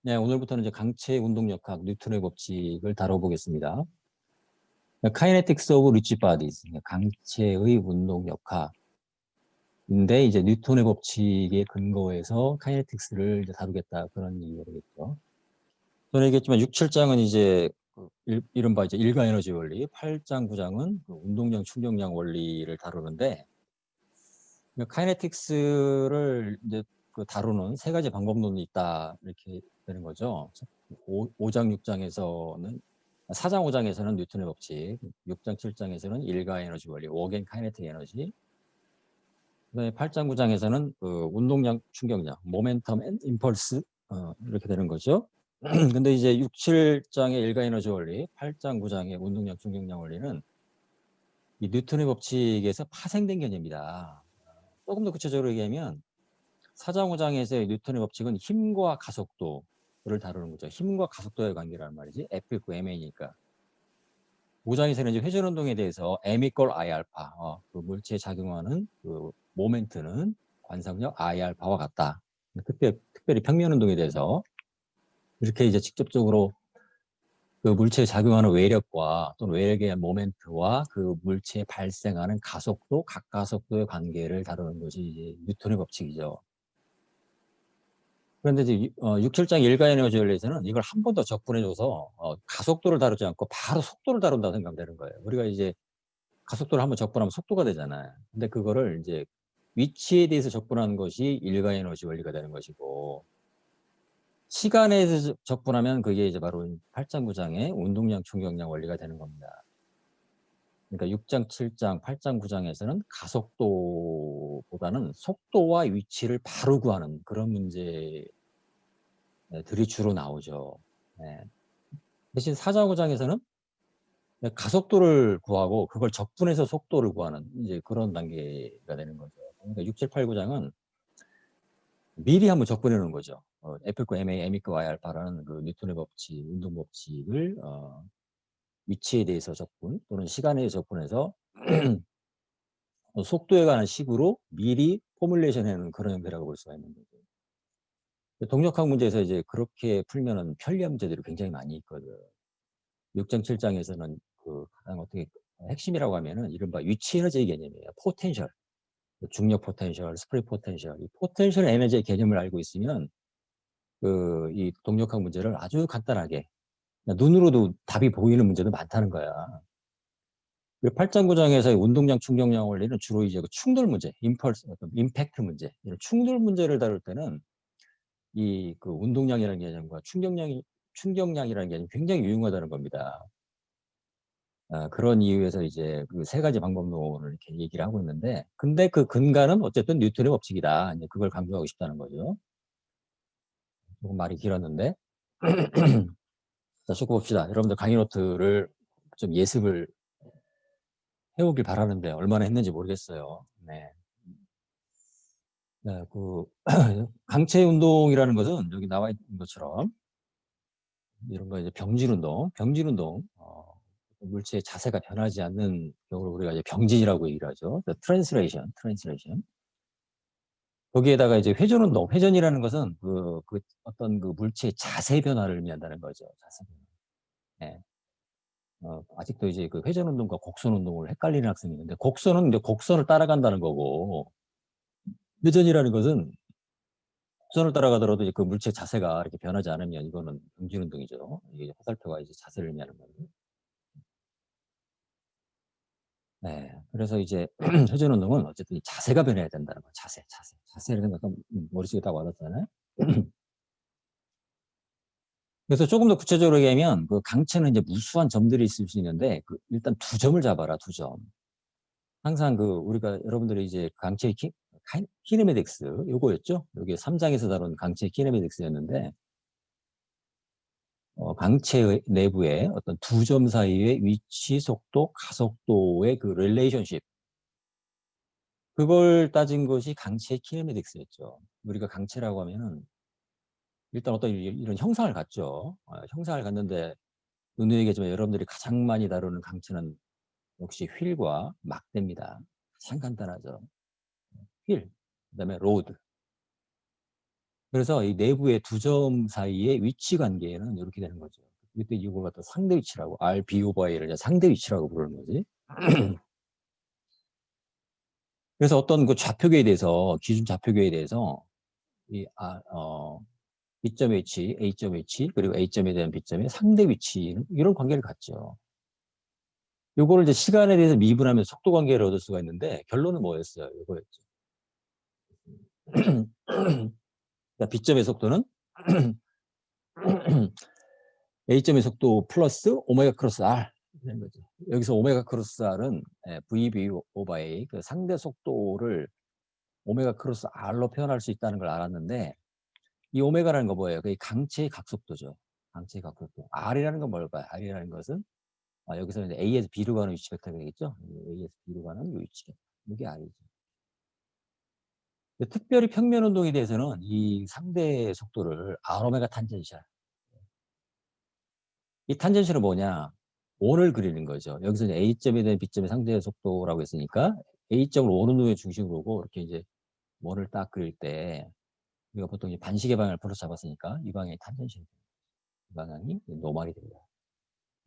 네, 오늘부터는 이제 강체 운동역학 뉴턴의 법칙을 다뤄보겠습니다. Kinetics of Rigid Bodies, 강체의 운동역학인데 이제 뉴턴의 법칙에 근거해서 카이네틱스를 이제 다루겠다 그런 얘기겠죠. 전에 얘기했지만 6, 7장은 이제 이른바 이제 일가 에너지 원리, 8장, 9장은 운동량, 충격량 원리를 다루는데 카이네틱스를 이제 다루는 세 가지 방법론이 있다 이렇게 되는 거죠. 5장, 6장에서는 4장, 5장에서는 뉴턴의 법칙, 6장, 7장에서는 일가 에너지 원리, 워겐 카이네틱 에너지, 그다음에 8장, 9장에서는 운동량, 충격량, 모멘텀 앤 임펄스 이렇게 되는 거죠. 근데 이제 6, 7장의 일가 에너지 원리, 8장, 9장의 운동량, 충격량 원리는 이 뉴턴의 법칙에서 파생된 개념이다. 조금 더 구체적으로 얘기하면 4장, 5장에서의 뉴턴의 법칙은 힘과 가속도를 다루는 거죠. 힘과 가속도의 관계라는 말이지. F 있고 MA니까. 5장에서는 이제 회전 운동에 대해서 M 이퀄 I 알파, 그 물체에 작용하는 그 모멘트는 관상력 I 알파와 같다. 특별히 평면 운동에 대해서 이렇게 이제 직접적으로 그 물체에 작용하는 외력과 또는 외력에 의한 모멘트와 그 물체에 발생하는 가속도, 각가속도의 관계를 다루는 것이 이제 뉴턴의 법칙이죠. 그런데 이제 6, 7장 일가 에너지 원리에서는 이걸 한 번 더 적분해줘서 가속도를 다루지 않고 바로 속도를 다룬다고 생각하면 되는 거예요. 우리가 이제 가속도를 한번 적분하면 속도가 되잖아요. 근데 그거를 이제 위치에 대해서 적분하는 것이 일가 에너지 원리가 되는 것이고, 시간에 대해서 적분하면 그게 이제 바로 8장, 9장의 운동량, 충격량 원리가 되는 겁니다. 그러니까 6장, 7장, 8장, 9장에서는 가속도보다는 속도와 위치를 바로 구하는 그런 문제들이 주로 나오죠. 네. 대신 4장, 5장에서는 가속도를 구하고 그걸 적분해서 속도를 구하는 이제 그런 단계가 되는 거죠. 그러니까 6, 7, 8, 9장은 미리 한번 적분해 놓은 거죠. F 코 MA, M 코 Y 알파라는 그 뉴턴의 법칙, 운동 법칙을 위치에 대해서 적분 또는 시간에 대해서 적분해서 속도에 관한 식으로 미리 포뮬레이션 해놓은 그런 형태라고 볼 수가 있는 거죠. 동력학 문제에서 이제 그렇게 풀면은 편리한 문제들이 굉장히 많이 있거든. 6장, 7장에서는 그 가장 어떻게 핵심이라고 하면은 이른바 위치 에너지의 개념이에요. 포텐셜, 중력 포텐셜, 스프링 포텐셜. 이 포텐셜 에너지의 개념을 알고 있으면 이 동력학 문제를 아주 간단하게 눈으로도 답이 보이는 문제도 많다는 거야. 8장 9장에서의 운동량 충격량 원리는 주로 이제 그 충돌 문제, 임펄스, 임팩트 문제, 이런 충돌 문제를 다룰 때는 이 그 운동량이라는 개념과 충격량이라는 개념이 굉장히 유용하다는 겁니다. 그런 이유에서 이제 그 세 가지 방법론을 이렇게 얘기를 하고 있는데, 근데 그 근간은 어쨌든 뉴턴의 법칙이다. 이제 그걸 강조하고 싶다는 거죠. 조금 말이 길었는데. 자, 쭉 봅시다. 여러분들 강의 노트를 좀 예습을 해오길 바라는데 얼마나 했는지 모르겠어요. 네. 네, 강체 운동이라는 것은 여기 나와 있는 것처럼 이런 거 이제 병진 운동, 물체의 자세가 변하지 않는 경우를 우리가 이제 병진이라고 얘기를 하죠. 트랜스레이션. 거기에다가 이제 회전 운동, 회전이라는 것은 어떤 그 물체의 자세 변화를 의미한다는 거죠. 자세 변화. 네. 아직도 이제 그 회전 운동과 곡선 운동을 헷갈리는 학생이 있는데, 곡선은 이제 곡선을 따라간다는 거고, 회전이라는 것은 곡선을 따라가더라도 이제 그 물체 자세가 이렇게 변하지 않으면 이거는 병진 운동이죠. 이게 화살표가 이제 자세를 의미하는 거예요. 네. 그래서 이제 회전 운동은 어쨌든 자세가 변해야 된다는 거예요. 자세를 생각하면 머릿속에 딱 와닿잖아요. 그래서 조금 더 구체적으로 얘기하면 그 강체는 이제 무수한 점들이 있을 수 있는데 일단 두 점을 잡아라, 두 점. 항상 우리가 여러분들이 이제 강체의 키네매틱스 요거였죠. 여기 3장에서 다룬 강체의 키네매틱스였는데 강체 내부에 어떤 두 점 사이의 위치, 속도, 가속도의 그 릴레이션십, 그걸 따진 것이 강체의 키네매틱스였죠. 우리가 강체라고 하면은 일단 어떤 이런 형상을 갖죠. 형상을 갖는데 누누이 얘기하지만 여러분들이 가장 많이 다루는 강체는 역시 휠과 막대입니다. 가장 간단하죠. 휠, 그다음에 로드. 그래서 이 내부의 두 점 사이의 위치 관계는 이렇게 되는 거죠. 이때 이걸 갖다 상대 위치라고, RB 오버 A를 상대 위치라고 부르는 거지. 그래서 어떤 그 좌표계에 대해서, 기준 좌표계에 대해서 이 B점 H, A점 H, 그리고 A점에 대한 B점의 상대 위치, 이런 관계를 갖죠. 요거를 이제 시간에 대해서 미분하면 속도 관계를 얻을 수가 있는데, 결론은 뭐였어요? 이거였죠. 그러니까 B점의 속도는 A점의 속도 플러스 오메가 크로스 R 되는 거죠. 여기서 오메가 크로스 R은 VB 오버 A, 그 상대 속도를 오메가 크로스 R로 표현할 수 있다는 걸 알았는데, 이 오메가라는 거 뭐예요? 그 강체의 각속도죠. 강체의 각속도. R이라는 건 뭘까요? R이라는 것은 여기서 이제 A에서 B로 가는 위치 벡터가 되겠죠? A에서 B로 가는 이 위치 벡터. 이게 R이죠. 특별히 평면 운동에 대해서는 이 상대 속도를 R 오메가 탄젠셜. 이 탄젠셜은 뭐냐? 원을 그리는 거죠. 여기서 이제 A점에 대한 B점의 상대 속도라고 했으니까 A점을 원 운동의 중심으로 오고 이렇게 이제 원을 딱 그릴 때 우리가 보통 이제 반시계 방향을 풀어 잡았으니까 이 방향이 탄젠셜이 됩니다. 이 방향이 노말이 됩니다.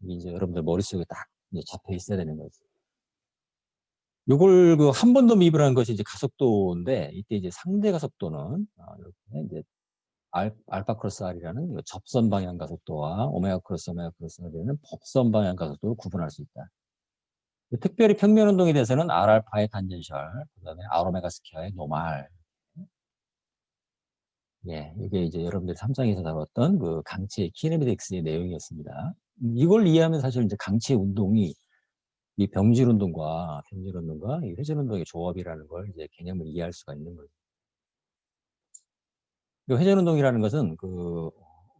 이게 이제 여러분들 머릿속에 딱 이제 잡혀 있어야 되는 거죠. 요걸 그 한 번 더 미입을 하는 것이 이제 가속도인데, 이때 이제 상대 가속도는 이렇게 이제 알파 크로스 R이라는 접선 방향 가속도와 오메가 크로스 R이라는 법선 방향 가속도를 구분할 수 있다. 특별히 평면 운동에 대해서는 R 알파의 탄젠셜, 그다음에 R 오메가 스퀘어의 노말. 예, 이게 이제 여러분들이 3장에서 다뤘던 그 강체 키네매틱스의 내용이었습니다. 이걸 이해하면 사실 이제 강체 운동이 이 병질 운동과 이 회전 운동의 조합이라는 걸 이제 개념을 이해할 수가 있는 거죠. 그 회전 운동이라는 것은 그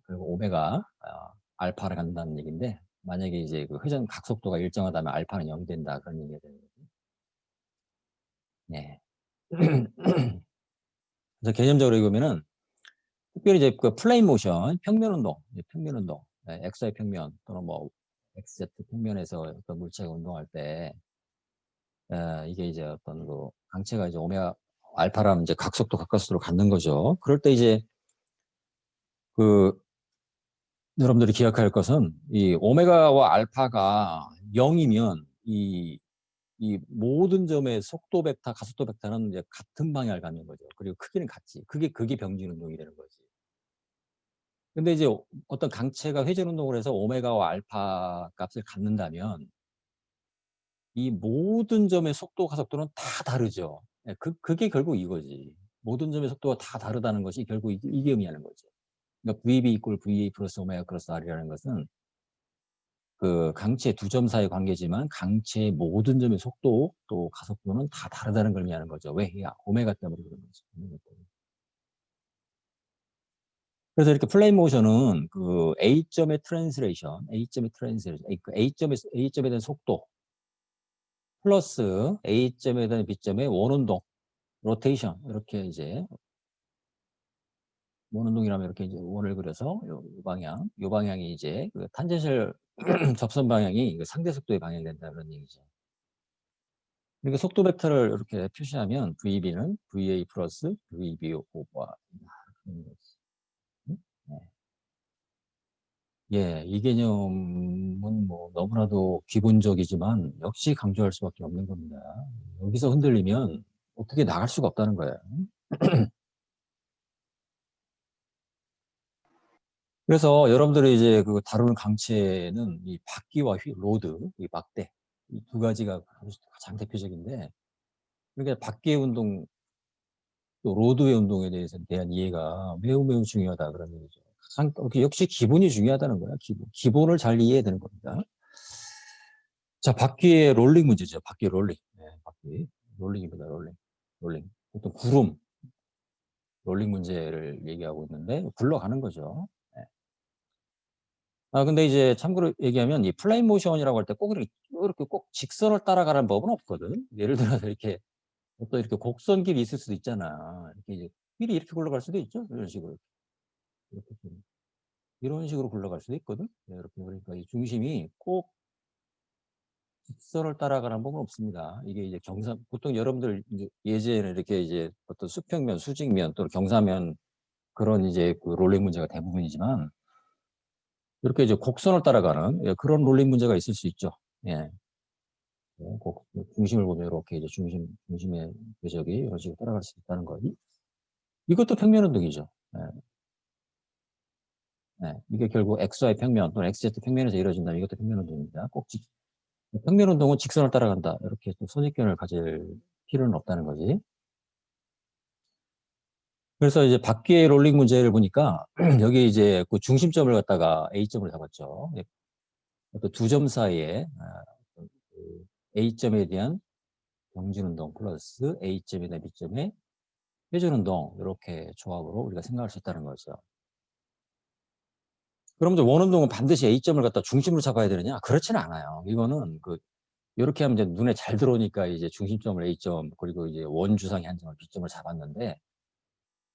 오메가 알파를 간다는 얘기인데, 만약에 이제 그 회전 각속도가 일정하다면 알파는 0 된다, 그런 얘기가 되는 거죠. 네. 그래서 개념적으로 이거면은 특별히 이제 그 플레인 모션, 평면 운동, XY 평면 또는 뭐 XZ 평면에서 어떤 물체가 운동할 때 이게 이제 어떤 그 강체가 이제 오메가 알파라면 이제 각속도 가까스로 갖는 거죠. 그럴 때 이제 그 여러분들이 기억할 것은 이 오메가와 알파가 0이면 이 모든 점의 속도 벡터, 가속도 벡터는 이제 같은 방향을 갖는 거죠. 그리고 크기는 같지. 그게 병진 운동이 되는 거지. 근데 이제 어떤 강체가 회전 운동을 해서 오메가와 알파 값을 갖는다면 이 모든 점의 속도, 가속도는 다 다르죠. 예, 그게 결국 이거지. 모든 점의 속도가 다 다르다는 것이 결국 이게 의미하는 거죠. 그러니까 VB 이꼴 VA 플러스 오메가 크로스 R이라는 것은 그 강체 두 점 사이 관계지만 강체의 모든 점의 속도 또 가속도는 다 다르다는 걸 의미하는 거죠. 왜? 오메가 때문에 그런 거죠. 오메가 때문에. 그래서 이렇게 플레인 모션은 그 A점의 트랜스레이션, 그 A점에 대한 속도 플러스 A점에 대한 B점의 원운동, 로테이션, 이렇게 이제 원운동이라면 이렇게 이제 원을 그려서 요 방향이 이제 그 탄젠셜 접선 방향이 상대 속도의 방향이 된다, 그런 얘기죠. 그러니까 속도 벡터를 이렇게 표시하면 VB는 VA 플러스 VB 오버. 네. 예, 이 개념은 뭐 너무나도 기본적이지만 역시 강조할 수밖에 없는 겁니다. 여기서 흔들리면 어떻게 나갈 수가 없다는 거예요. 그래서 여러분들이 이제 그 다루는 강체는 이 바퀴와 로드, 이 막대, 이 두 가지가 가장 대표적인데, 그러니까 바퀴의 운동, 또 로드의 운동에 대한 이해가 매우 매우 중요하다, 그런 얘기죠. 역시 기본이 중요하다는 거야. 기본을 잘 이해해야 되는 겁니다. 자, 바퀴의 롤링 문제죠. 바퀴 롤링. 네, 바퀴 롤링입니다. 롤링. 보통 구름 롤링 문제를 얘기하고 있는데 굴러가는 거죠. 네. 근데 이제 참고로 얘기하면 이 플레인 모션이라고 할 때 꼭 이렇게 꼭 직선을 따라가는 법은 없거든. 예를 들어서 이렇게 어떤 이렇게 곡선길이 있을 수도 있잖아. 이렇게 이제 길이 이렇게 굴러갈 수도 있죠. 이런 식으로. 이렇게 이런 식으로 굴러갈 수도 있거든. 네, 이렇게. 그러니까 이 중심이 꼭 직선을 따라가는 법은 없습니다. 이게 이제 보통 여러분들 이제 예전에 이렇게 이제 어떤 수평면, 수직면 또는 경사면 그런 이제 그 롤링 문제가 대부분이지만 이렇게 이제 곡선을 따라가는 그런 롤링 문제가 있을 수 있죠. 예. 중심을 보면 이렇게 이제 중심의 궤적이 이런 식으로 따라갈 수 있다는 거. 이것도 평면 운동이죠. 예. 예. 이게 결국 XY 평면 또는 XZ 평면에서 이루어진다면 이것도 평면 운동입니다. 평면 운동은 직선을 따라간다. 이렇게 또 선입견을 가질 필요는 없다는 거지. 그래서 이제 바퀴의 롤링 문제를 보니까 여기 이제 그 중심점을 갖다가 A점을 잡았죠. 또 두 점 사이에 그 A점에 대한 경진 운동 플러스 A점에 대한 B점의 회전 운동 이렇게 조합으로 우리가 생각할 수 있다는 거죠. 그럼 이제 원 운동은 반드시 A점을 갖다 중심으로 잡아야 되느냐? 그렇지는 않아요. 이거는 이렇게 하면 이제 눈에 잘 들어오니까 이제 중심점을 A점 그리고 이제 원 주상의 한 점을 B점을 잡았는데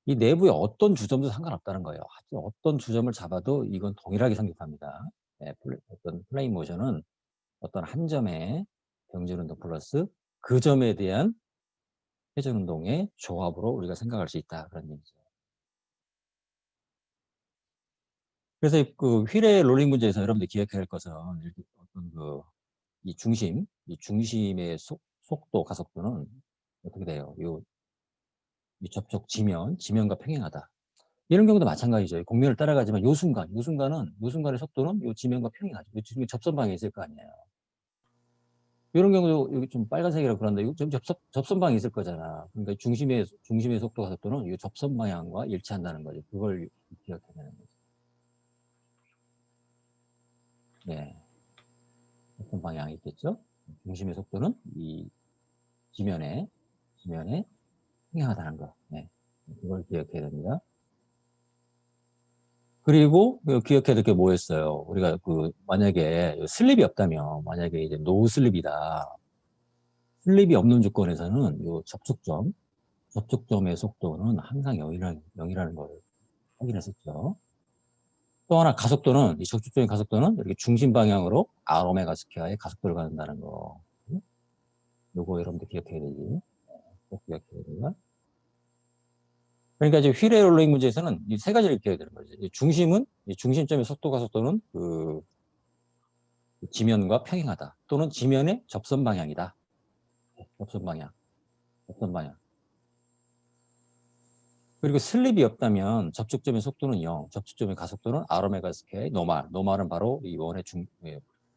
이 내부에 어떤 주점도 상관없다는 거예요. 어떤 주점을 잡아도 이건 동일하게 성립합니다. 네, 어떤 플레인 모션은 어떤 한 점의 경진 운동 플러스 그 점에 대한 회전 운동의 조합으로 우리가 생각할 수 있다. 그런 얘기죠. 그래서 그 휠의 롤링 문제에서 여러분들 기억해야 할 것은 어떤 이 중심의 속도, 가속도는 어떻게 돼요? 이 접촉 지면과 평행하다. 이런 경우도 마찬가지죠. 공면을 따라가지만 요 순간의 속도는 요 지면과 평행하죠. 지금 접선방에 있을 거 아니에요. 이런 경우도 여기 좀 빨간색이라고 그러는데 이거 좀 접선방에 있을 거잖아. 그러니까 중심의 속도 가속도는 이 접선 방향과 일치한다는 거죠. 그걸 기억해야 되는 거죠. 네. 접선 방향이 있겠죠. 중심의 속도는 이 지면에 평행하다는 거. 네. 그걸 기억해야 됩니다. 그리고 기억해야 될 게 뭐였어요? 우리가 만약에 슬립이 없다면, 만약에 이제 노 슬립이다. 슬립이 없는 조건에서는 이 접촉점의 속도는 항상 0이라는 걸 확인했었죠. 또 하나 가속도는, 이 접촉점의 가속도는 이렇게 중심 방향으로 R 오메가 스퀘어의 가속도를 갖는다는 거. 요거 여러분들 기억해야 되지. 꼭 기억해야 돼요. 그러니까 이제 휠의 롤링 문제에서는 이 세 가지를 기억해야 되는 거죠. 이 중심점의 속도 가속도는 지면과 평행하다. 또는 지면의 접선 방향이다. 접선 방향. 그리고 슬립이 없다면 접촉점의 속도는 0, 접촉점의 가속도는 R 오메가 스퀘어의 노말은 바로 이 원의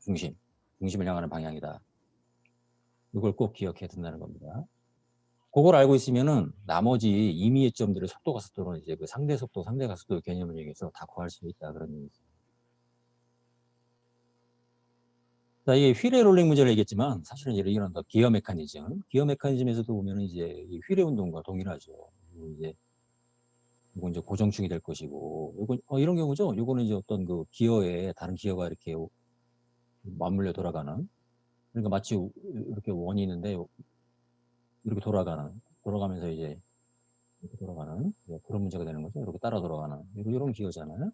중심을 향하는 방향이다. 이걸 꼭 기억해야 된다는 겁니다. 그걸 알고 있으면은 나머지 임의의 점들의 속도 가속도는 이제 그 상대 속도, 상대 가속도 개념을 이용해서 다 구할 수 있다. 그런 얘기죠. 자, 이게 휠의 롤링 문제를 얘기했지만 사실은 이런 기어 메커니즘에서도 보면은 이제 이 휠의 운동과 동일하죠. 이건 이제 고정축이 될 것이고, 이런 경우죠. 이거는 이제 어떤 다른 기어가 이렇게 맞물려 돌아가는, 그러니까 마치 이렇게 원이 있는데 이렇게 돌아가면서 이제 이렇게 돌아가는 그런 문제가 되는 거죠. 이렇게 따라 돌아가는 이런 기어잖아요.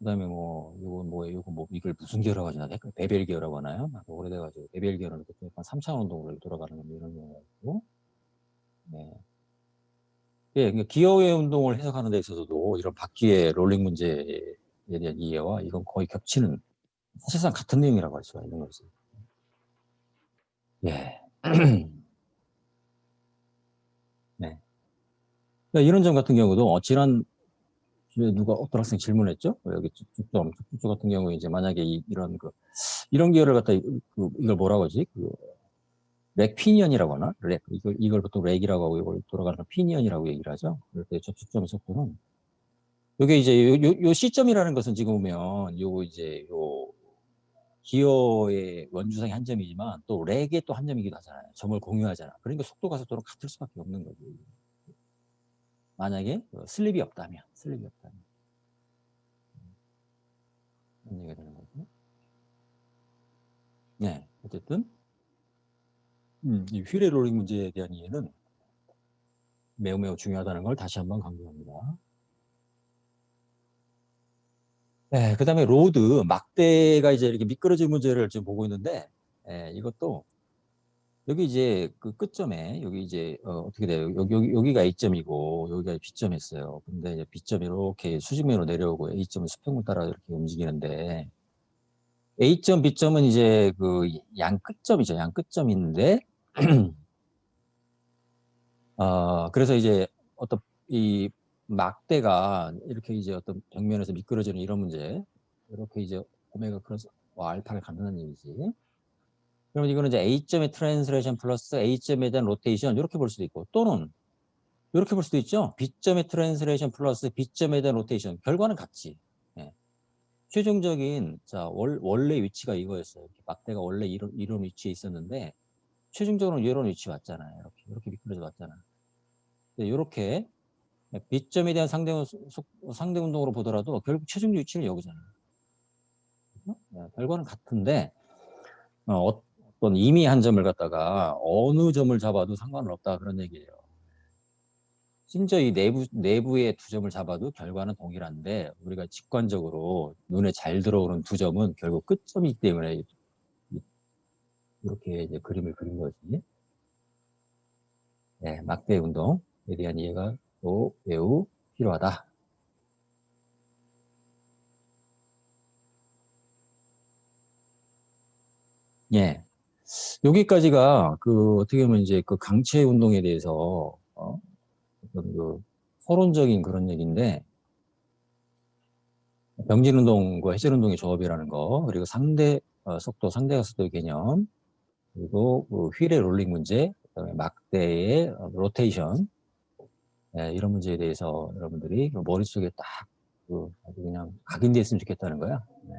그다음에 이걸 무슨 기어라고 하나? 베벨 기어라고 하나요? 오래돼가지고 베벨 기어는 약간 3차원 운동으로 돌아가는 이런 경우가 있고, 네. 예, 그러니까 기어의 운동을 해석하는 데 있어서도 이런 바퀴의 롤링 문제에 대한 이해와 이건 거의 겹치는 사실상 같은 내용이라고 할 수가 있는 거지. 예. 네. 그러니까 이런 점 같은 경우도 지난 주에 어떤 학생 질문했죠? 여기 축축점 같은 경우에 이제 만약에 이런 기어를 갖다 이걸 뭐라고 하지? 렉 피니언이라고 하나? 이걸 보통 렉이라고 하고 이걸 돌아가는 피니언이라고 얘기를 하죠. 그럴 때 접촉점의 속도는 요게 이제 요 C점이라는 것은 지금 보면 요 기어의 원주상의 한 점이지만 또 렉의 또 한 점이기도 하잖아요. 점을 공유하잖아. 그러니까 속도 가속도는 같을 수밖에 없는 거죠. 만약에 슬립이 없다면. 그런 얘기가 되는 거죠. 네. 어쨌든 이 휠의 롤링 문제에 대한 이해는 매우 중요하다는 걸 다시 한번 강조합니다. 네, 그 다음에 막대가 이제 이렇게 미끄러질 문제를 지금 보고 있는데, 이것도 여기 이제 그 끝점에 여기 이제 어떻게 돼요? 여기가 A점이고 여기가 B점이었어요. 근데 이제 B점이 이렇게 수직면으로 내려오고 A점은 수평을 따라 이렇게 움직이는데 A점, B점은 이제 그 양 끝점이죠. 양 끝점인데 그래서 이제 어떤 이 막대가 이렇게 이제 어떤 벽면에서 미끄러지는 이런 문제 이렇게 이제 오메가 크로스 알파를 갖는다는 얘기지. 그럼 이거는 이제 A점의 트랜스레이션 플러스 A점에 대한 로테이션 이렇게 볼 수도 있고 또는 이렇게 볼 수도 있죠. B점의 트랜스레이션 플러스 B점에 대한 로테이션 결과는 같지. 예. 최종적인 자 원래 위치가 이거였어요. 이렇게 막대가 원래 이런 위치에 있었는데 최종적으로는 이런 위치 왔잖아요. 이렇게 미끄러져 왔잖아. 이렇게 B점에 대한 상대 운동으로 보더라도 결국 최종 위치는 여기잖아. 네, 결과는 같은데 어떤 임의 한 점을 갖다가 어느 점을 잡아도 상관은 없다 그런 얘기예요. 심지어 이 내부의 두 점을 잡아도 결과는 동일한데 우리가 직관적으로 눈에 잘 들어오는 두 점은 결국 끝점이기 때문에 이렇게 이제 그림을 그린 거지. 네, 막대 운동에 대한 이해가 또 매우 필요하다. 예. 여기까지가 그 어떻게 보면 이제 그 강체 운동에 대해서 어떤 그 서론적인 그런 얘기인데 병진 운동과 해질 운동의 조합이라는 거 그리고 속도 상대 각속도 개념 그리고 그 휠의 롤링 문제 그다음에 막대의 로테이션 이런 문제에 대해서 여러분들이 그 머릿속에 딱 그 아주 그냥 각인됐으면 좋겠다는 거야. 네.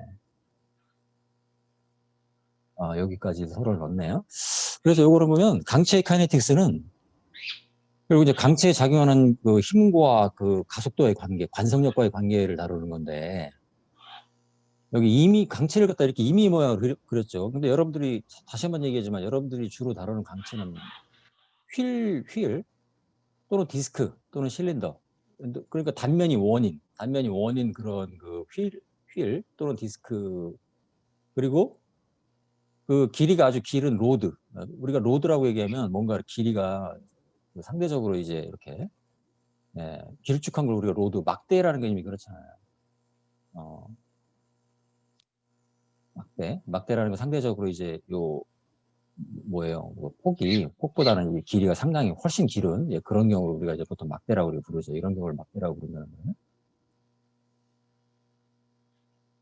여기까지 서론을 넣었네요. 그래서 요거를 보면 강체의 카이네틱스는 그리고 이제 강체에 작용하는 그 힘과 그 가속도의 관계, 관성력과의 관계를 다루는 건데, 여기 이미 강체를 갖다 이렇게 이미 모양을 그렸죠. 근데 여러분들이, 다시 한번 얘기하지만 여러분들이 주로 다루는 강체는 휠 또는 디스크 또는 실린더. 그러니까 단면이 원인 그런 그 휠 또는 디스크. 그리고 그 길이가 아주 길은 로드. 우리가 로드라고 얘기하면 뭔가 길이가 상대적으로 이제 이렇게 길쭉한 걸 우리가 로드, 막대라는 개념이 그렇잖아요. 막대라는 건 상대적으로 이제 뭐예요? 폭보다는 길이가 상당히 훨씬 길은 그런 경우를 우리가 이제 보통 막대라고 부르죠. 이런 경우를 막대라고 부른다는 거예요.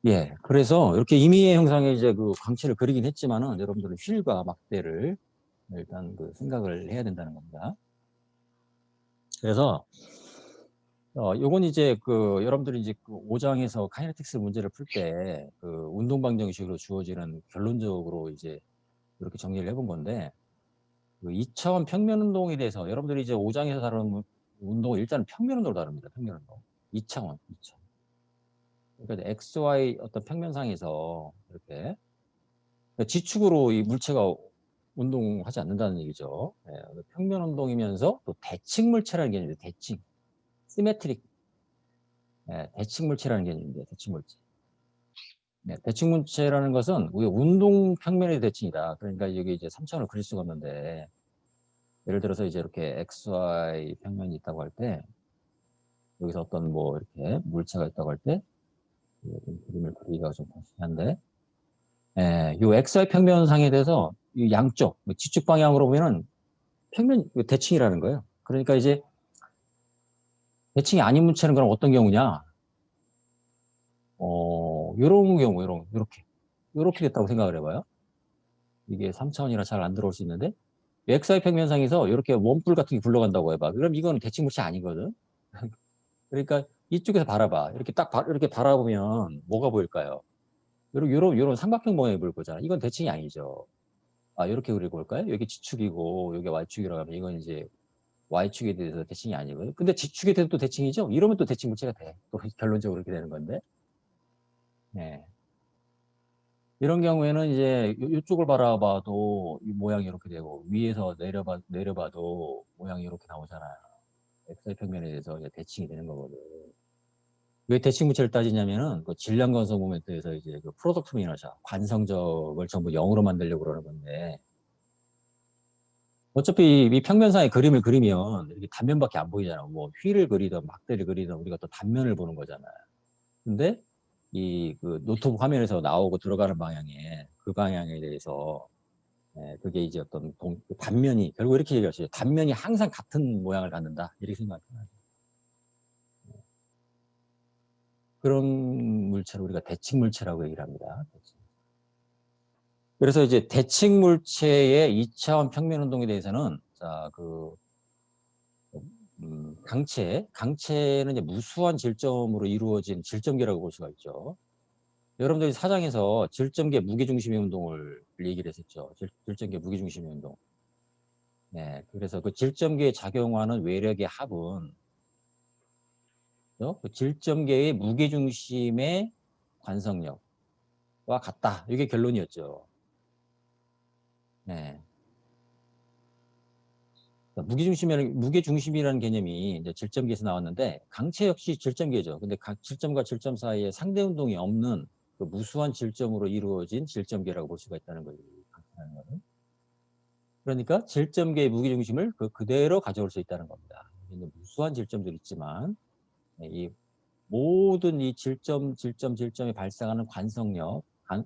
예, 그래서 이렇게 임의의 형상의 이제 그 광채를 그리긴 했지만은 여러분들은 휠과 막대를 일단 그 생각을 해야 된다는 겁니다. 그래서 요건 이제 그 여러분들이 이제 그 5장에서 카이네틱스 문제를 풀 때 그 운동 방정식으로 주어지는 결론적으로 이제 이렇게 정리를 해본 건데 그 2차원 평면 운동에 대해서 여러분들이 이제 5장에서 다루는 운동을 일단 평면 운동으로 다룹니다. 평면 운동. 2차원. 그러니까 XY 어떤 평면상에서 이렇게 그러니까 지축으로 이 물체가 운동하지 않는다는 얘기죠. 평면 운동이면서 또 대칭 물체라는 개념이에요. 대칭. 시메트릭. 대칭 물체라는 개념인데 대칭 물체. 대칭 물체라는 것은 우리가 운동 평면의 대칭이다. 그러니까 여기 이제 3차원을 그릴 수가 없는데 예를 들어서 이제 이렇게 XY 평면이 있다고 할 때 여기서 어떤 뭐 이렇게 물체가 있다고 할 때 그림을 그리기가 좀 한데 이 XY 평면상에 대해서 이 양쪽 지축 방향으로 보면은 평면 대칭이라는 거예요. 그러니까 이제 대칭이 아닌 물체는 그럼 어떤 경우냐? 요런 경우, 요렇게 됐다고 생각을 해봐요. 이게 3차원이라 잘 안 들어올 수 있는데 XY 평면상에서 이렇게 원뿔 같은 게 굴러간다고 해봐. 그럼 이거는 대칭 물체 아니거든. 그러니까 이쪽에서 바라봐. 이렇게 바라보면 뭐가 보일까요? 요런 삼각형 모양이 보일 거잖아. 이건 대칭이 아니죠. 이렇게 그리고 볼까요? 여기 지축이고 여기 Y축이라고 하면 이건 이제 Y축에 대해서 대칭이 아니고요. 근데 G축에 대해서 또 대칭이죠? 이러면 또 대칭 물체가 돼. 또 결론적으로 이렇게 되는 건데. 네. 이런 경우에는 이제 이쪽을 바라봐도 이 모양이 이렇게 되고 위에서 내려봐도 모양이 이렇게 나오잖아요. 엑셀 평면에 대해서 이제 대칭이 되는 거거든. 왜 대칭 물체를 따지냐면은 그 질량 관성 모멘트에서 이제 그 프로덕트 미너샤 관성적을 전부 0으로 만들려고 그러는 건데 어차피 이 평면상의 그림을 그리면 이렇게 단면밖에 안 보이잖아. 뭐 휠을 그리든 막대를 그리든 우리가 또 단면을 보는 거잖아요. 근데 이 그 노트북 화면에서 나오고 들어가는 방향에 그 방향에 대해서 그게 이제 어떤 그 단면이 결국 이렇게 얘기하시죠. 단면이 항상 같은 모양을 갖는다. 이렇게 생각하면 그런 물체를 우리가 대칭 물체라고 얘기를 합니다. 그래서 이제 대칭 물체의 2차원 평면 운동에 대해서는 자, 강체는 이제 무수한 질점으로 이루어진 질점계라고 볼 수가 있죠. 여러분들이 사장에서 질점계 무게중심의 운동을 얘기를 했었죠. 질점계 무게중심의 운동. 네, 그래서 그 질점계에 작용하는 외력의 합은 그 질점계의 무게중심의 관성력과 같다. 이게 결론이었죠. 네. 무게중심이라는 개념이 이제 질점계에서 나왔는데 강체 역시 질점계죠. 근데 각 질점과 질점 사이에 상대 운동이 없는 그 무수한 질점으로 이루어진 질점계라고 볼 수가 있다는 거예요. 강체라는 거는. 그러니까 질점계의 무게중심을 그대로 가져올 수 있다는 겁니다. 무수한 질점들이 있지만 이 모든 이 질점이 발생하는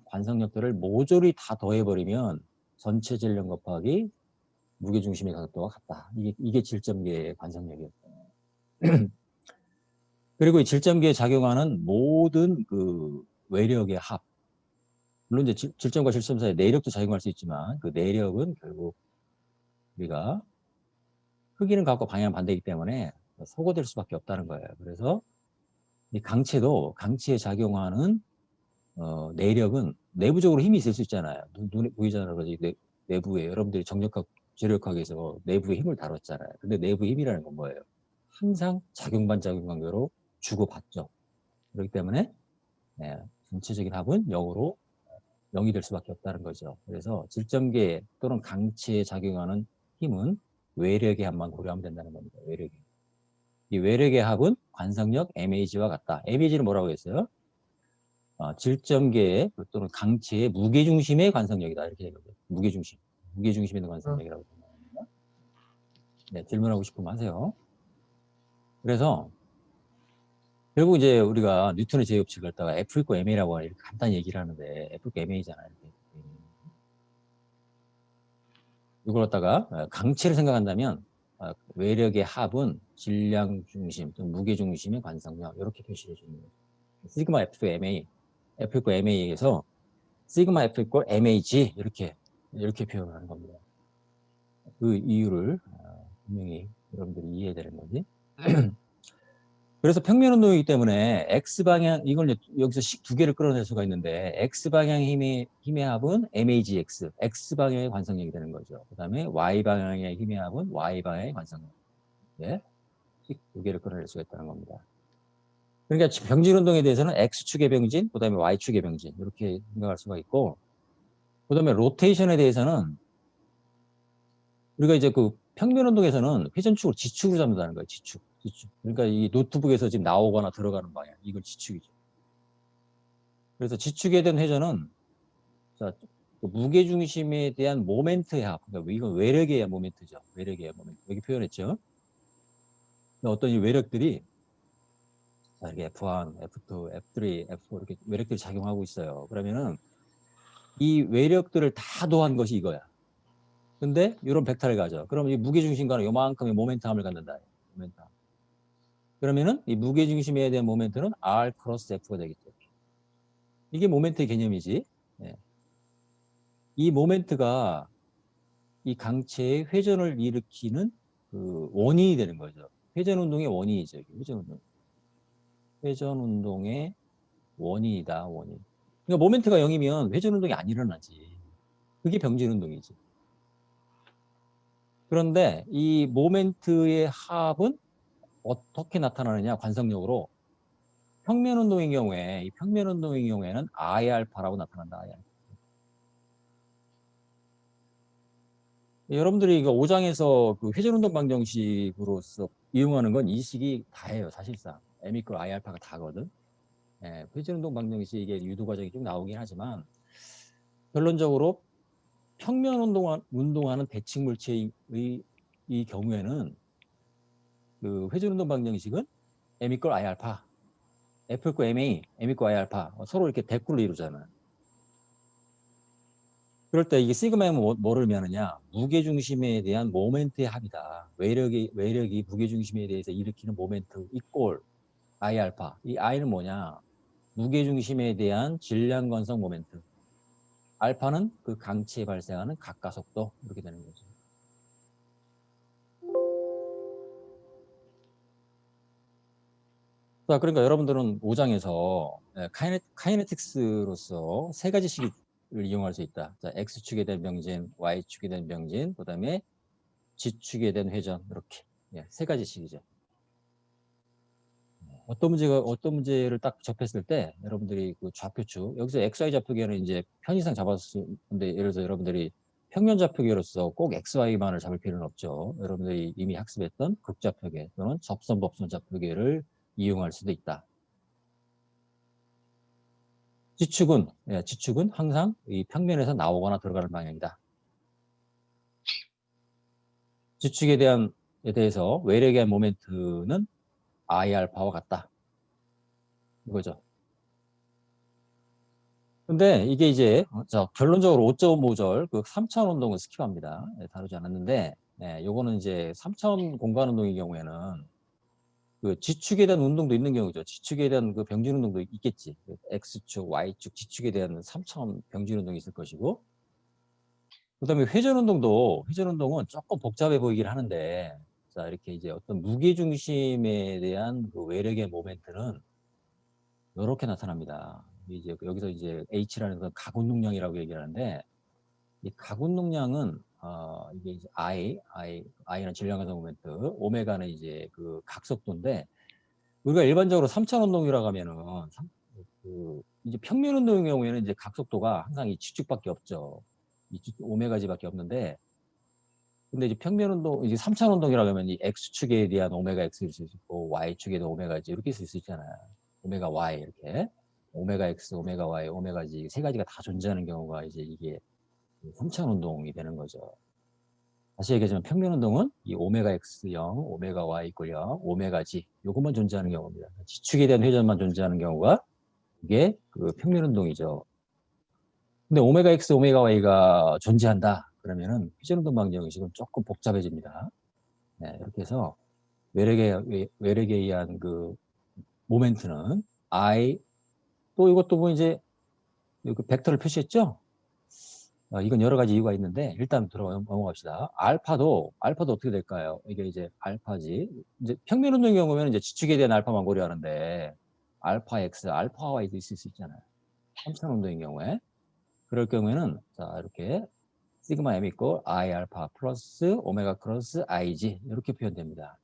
관성력들을 모조리 다 더해버리면 전체 질량 곱하기 무게중심의 각도가 같다. 이게 질점계의 관성력이었어요. 그리고 이 질점계에 작용하는 모든 그 외력의 합. 물론 이제 질점과 질점 사이에 내력도 작용할 수 있지만 그 내력은 결국 우리가 크기는 같고 방향은 반대이기 때문에 소거될 수밖에 없다는 거예요. 그래서 이 강체에 작용하는 내력은 내부적으로 힘이 있을 수 있잖아요. 눈에 보이잖아요. 내부에 여러분들이 정력학, 재력학에서 내부의 힘을 다뤘잖아요. 근데 내부 힘이라는 건 뭐예요? 항상 작용반작용 관계로 주고받죠. 그렇기 때문에 전체적인 합은 0이 될 수밖에 없다는 거죠. 그래서 질점계 또는 강체에 작용하는 힘은 외력의 합만 고려하면 된다는 겁니다. 이 외력의 합은 관성력 MAG와 같다. MAG는 뭐라고 했어요? 질점계 또는 강체의 무게중심의 관성력이다. 이렇게 얘기해요. 무게중심에 있는 관성력이라고 생각합니다. 네, 질문하고 싶으면 하세요. 그래서 결국 이제 우리가 뉴턴의 제곱칙을 갖다가 F 있고 MA라고 이렇게 간단히 얘기를 하는데 F 있고 MA잖아요. 이걸 갖다가 강체를 생각한다면 외력의 합은 질량 중심, 무게 중심의 관성력 이렇게 표시해 주는 거예요. 시그마 F MA, F 있고 MA에서 시그마 F 있고 MAG 이렇게 표현하는 겁니다. 그 이유를 분명히 여러분들이 이해해야 되는 거지. 그래서 평면 운동이기 때문에 X방향, 이걸 여기서 식 두 개를 끌어낼 수가 있는데, X방향의 힘의 합은 MAGX, X방향의 관성력이 되는 거죠. 그 다음에 Y방향의 힘의 합은 Y방향의 관성력. 예? 식 두 개를 끌어낼 수가 있다는 겁니다. 그러니까 병진 운동에 대해서는 X축의 병진, 그 다음에 Y축의 병진, 이렇게 생각할 수가 있고, 그 다음에 로테이션에 대해서는 우리가 이제 그 평면 운동에서는 회전축을 지축으로 잡는다는 거예요. 지축. 그러니까 이 노트북에서 지금 나오거나 들어가는 방향, 이걸 지축이죠. 그래서 지축에 대한 회전은 자, 그 무게중심에 대한 모멘트의 합. 그러니까 이건 외력의 모멘트죠. 외력의 모멘트. 여기 표현했죠. 어떤 이 외력들이 자, 이렇게 F1, F2, F3, F4 이렇게 외력들이 작용하고 있어요. 그러면은 이 외력들을 다 더한 것이 이거야. 근데 이런 벡터를 가져. 그럼 이 무게중심과는 요만큼의 모멘텀을 갖는다. 모멘텀. 그러면은 이 무게중심에 대한 모멘트는 R 크로스 F가 되겠죠. 이게 모멘트의 개념이지. 네. 이 모멘트가 이 강체의 회전을 일으키는 그 원인이 되는 거죠. 회전 운동의 원인이죠. 회전 운동의 원인이다. 원인. 그러니까 모멘트가 0이면 회전 운동이 안 일어나지. 그게 병진 운동이지. 그런데 이 모멘트의 합은 어떻게 나타나느냐? 관성력으로 평면 운동의 경우에 이 평면 운동의 경우에는 I 알파라고 나타난다. I 알파. 여러분들이 이거 5장에서 그 회전운동 방정식으로서 이용하는 건 이 식이 다예요, 사실상. M 이퀄 I 알파가 다거든. 회전운동 방정식의 유도 과정이 좀 나오긴 하지만, 결론적으로 평면 운동하는 대칭 물체의 이 경우에는 그 회전 운동 방정식은 m 이퀄 i 알파, f 이퀄 ma, m 이퀄 i 알파 서로 이렇게 대꾸를 이루잖아요. 그럴 때 이게 시그마는 뭐를 의미하느냐? 무게 중심에 대한 모멘트의 합이다. 외력이 무게 중심에 대해서 일으키는 모멘트 이꼴 i 알파. 이 i는 뭐냐? 무게 중심에 대한 질량 관성 모멘트. 알파는 그 강체에 발생하는 각가속도 이렇게 되는 거죠. 자, 그러니까 여러분들은 5장에서 카이네틱스로서 세 가지 식을 이용할 수 있다. 자, X축에 대한 병진, Y축에 대한 병진, 그 다음에 G축에 대한 회전 이렇게 세 가지 식이죠. 어떤 문제를 딱 접했을 때 여러분들이 그 좌표축 여기서 XY 좌표계는 이제 편의상 잡았는데 예를 들어서 여러분들이 평면 좌표계로서 꼭 XY만을 잡을 필요는 없죠. 여러분들이 이미 학습했던 극좌표계 또는 접선법선 좌표계를 이용할 수도 있다. 지축은 항상 이 평면에서 나오거나 들어가는 방향이다. 지축에 대해서 외력의 모멘트는 I 알파와 같다. 이거죠. 근데 이게 이제 결론적으로 5.5절 그 3차원 운동은 스킵합니다. 다루지 않았는데 요거는 이제 3차원 공간 운동의 경우에는 그 지축에 대한 운동도 있는 경우죠. 지축에 대한 그 병진 운동도 있겠지. X축, Y축, G축에 대한 3차원 병진 운동이 있을 것이고 그다음에 회전 운동은 조금 복잡해 보이긴 하는데 자 이렇게 이제 어떤 무게 중심에 대한 그 외력의 모멘트는 이렇게 나타납니다. 이제 여기서 이제 H라는 건 가군 능량이라고 얘기를 하는데 이 가군 능량은 이게 이제 I는 질량가속 모멘트, 오메가는 이제 그 각속도인데 우리가 일반적으로 3차원 운동이라고 하면은 이제 평면 운동의 경우에는 이제 각속도가 항상 이 지축밖에 없죠. 오메가지밖에 없는데 근데 이제 평면 운동, 이제 3차원 운동이라고 하면 이 X축에 대한 오메가 X일 수 있고, Y축에 대한 오메가 G 이렇게 쓸 수 있잖아요. 오메가 Y 이렇게. 오메가 X, 오메가 Y, 오메가 G 세 가지가 다 존재하는 경우가 이제 이게 3차원 운동이 되는 거죠. 다시 얘기하자면 평면 운동은 이 오메가 X 0, 오메가 Y 이퀄 0, 오메가 G 요것만 존재하는 경우입니다. 지축에 대한 회전만 존재하는 경우가 이게 그 평면 운동이죠. 근데 오메가 X, 오메가 Y가 존재한다. 그러면은 회전 운동 방정식은 조금 복잡해집니다. 네, 이렇게 해서 외력에 의한 그 모멘트는 I 또 이것도 뭐 이제 그 벡터를 표시했죠? 이건 여러 가지 이유가 있는데 일단 넘어갑시다. 알파도 어떻게 될까요? 이게 이제 알파지. 이제 평면 운동의 경우에는 이제 지축에 대한 알파만 고려하는데 알파 X, 알파 Y도 있을 수 있잖아요. 3차원 운동의 경우에. 그럴 경우에는 자 이렇게 시그마 M 이퀄 I 알파 플러스 오메가 크로스 IG 이렇게 표현됩니다.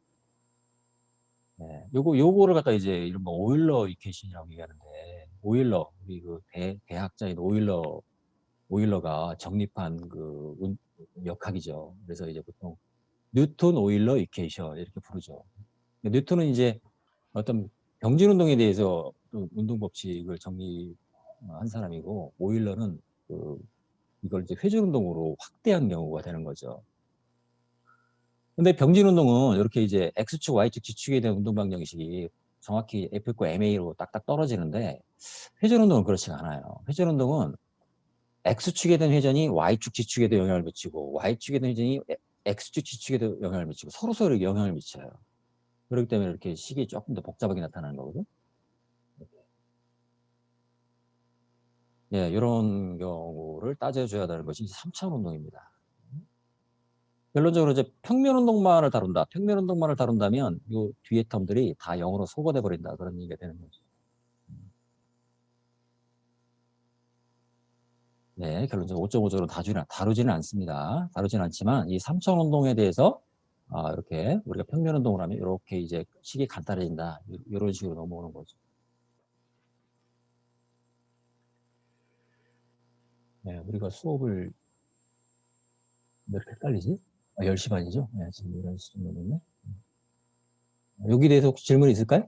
네, 요거를 갖다 이제 이른바 오일러 이퀘이션이라고 얘기하는데 우리 그 대학자인 오일러가 정립한 그 역학이죠. 그래서 이제 보통 뉴턴 오일러 이퀘이션 이렇게 부르죠. 뉴턴은 이제 어떤 병진 운동에 대해서 운동 법칙을 정리한 사람이고 오일러는 이걸 이제 회전 운동으로 확대한 경우가 되는 거죠. 근데 병진 운동은 이렇게 이제 X축, Y축, G축에 대한 운동 방정식이 정확히 F 과 MA로 딱딱 떨어지는데 회전 운동은 그렇지가 않아요. 회전 운동은 X축에 대한 회전이 Y축, G축에도 영향을 미치고 Y축에 대한 회전이 X축, G축에도 영향을 미치고 서로 영향을 미쳐요. 그렇기 때문에 이렇게 식이 조금 더 복잡하게 나타나는 거거든. 예, 이런 경우를 따져줘야 되는 것이 3차원 운동입니다. 결론적으로 이제 평면 운동만을 다룬다. 평면 운동만을 다룬다면 이 뒤에 텀들이 다 0으로 소거돼 버린다. 그런 얘기가 되는 거죠. 네, 결론적으로 5.5적으로 다루지는 않습니다. 다루지는 않지만 이 3차원 운동에 대해서 이렇게 우리가 평면 운동을 하면 이렇게 이제 식이 간단해진다. 이런 식으로 넘어오는 거죠. 네, 우리가 수업을 몇 헷갈리지? 10시 반이죠? 네, 지금 11시 정도 됐네. 여기 대해서 혹시 질문 있을까요?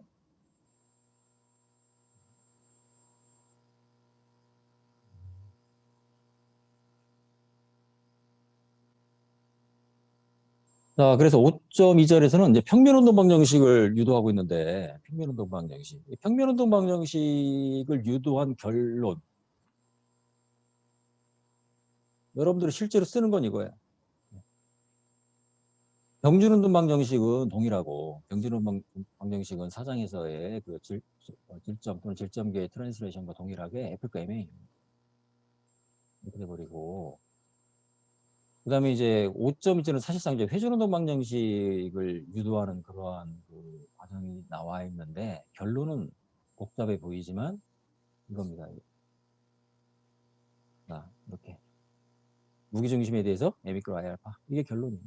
자, 그래서 5.2절에서는 이제 평면운동 방정식을 유도하고 있는데, 평면운동 방정식. 이 평면운동 방정식을 유도한 결론. 여러분들이 실제로 쓰는 건 이거야. 병준운동 방정식은 동일하고, 병준운동 방정식은 사장에서의 그 질점 또는 질점계의 트랜스레이션과 동일하게 F과 MA. 이렇게 돼버리고, 그 다음에 이제 5.1절은 사실상 이제 회전운동 방정식을 유도하는 그러한 그 과정이 나와 있는데, 결론은 복잡해 보이지만 이겁니다. 자, 이렇게. 무기중심에 대해서 m 이끌 I 알파. 이게 결론이에요.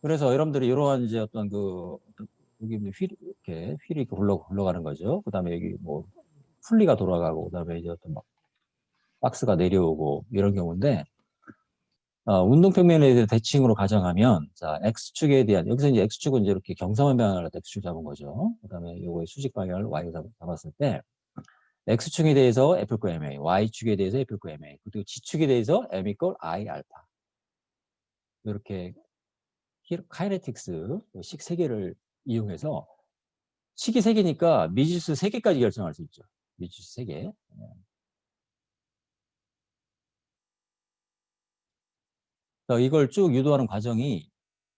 그래서 여러분들이 이러한 이제 어떤 그, 여기 이렇게 휠이 이렇게 굴러가는 거죠. 그 다음에 여기 뭐, 풀리가 돌아가고, 그 다음에 이제 어떤 막 박스가 내려오고, 이런 경우인데, 운동평면에 대해 대칭으로 가정하면, 자, X축에 대한, 여기서 이제 X축은 이제 이렇게 경사만 방향을 X축 잡은 거죠. 그 다음에 요거의 수직 방향을 Y로 잡았을 때, X축에 대해서 F 거 MA, Y축에 대해서 F 거 MA, 그리고 G축에 대해서 M 이퀄 I 알파. 이렇게 카이네틱스 식 3개를 이용해서 식이 3개니까 미지수 3개까지 결정할 수 있죠. 미지수 3개. 이걸 쭉 유도하는 과정이